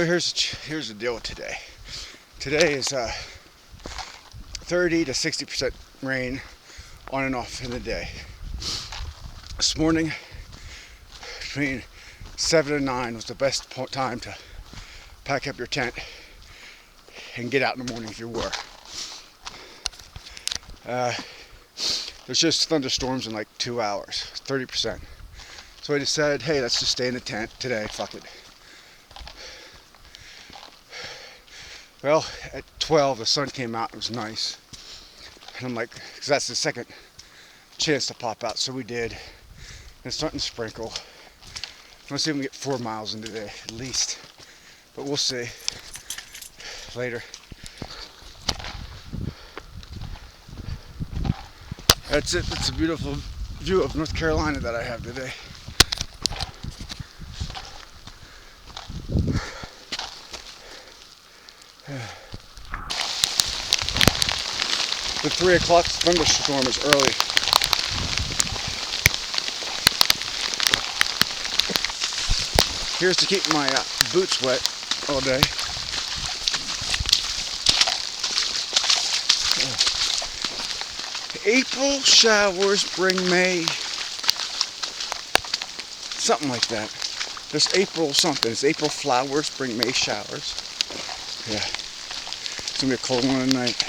Here's the deal with today. Today is 30 to 60% rain on and off in the day. This morning, between 7 and 9 was the best time to pack up your tent and get out in the morning if you were. There's just thunderstorms in like 2 hours, 30%. So I decided, hey, let's just stay in the tent today, fuck it. Well, at 12 the sun came out, it was nice. And I'm like, because that's the second chance to pop out, so we did. And it's starting to sprinkle. Let's see if we can get 4 miles in today, at least. But we'll see. Later. That's it. That's a beautiful view of North Carolina that I have today. The 3 o'clock thunderstorm is early. Here's to keep my boots wet all day. April showers bring May. Something like that. There's April something. It's April flowers bring May showers. Yeah. It's going to be a cold one tonight.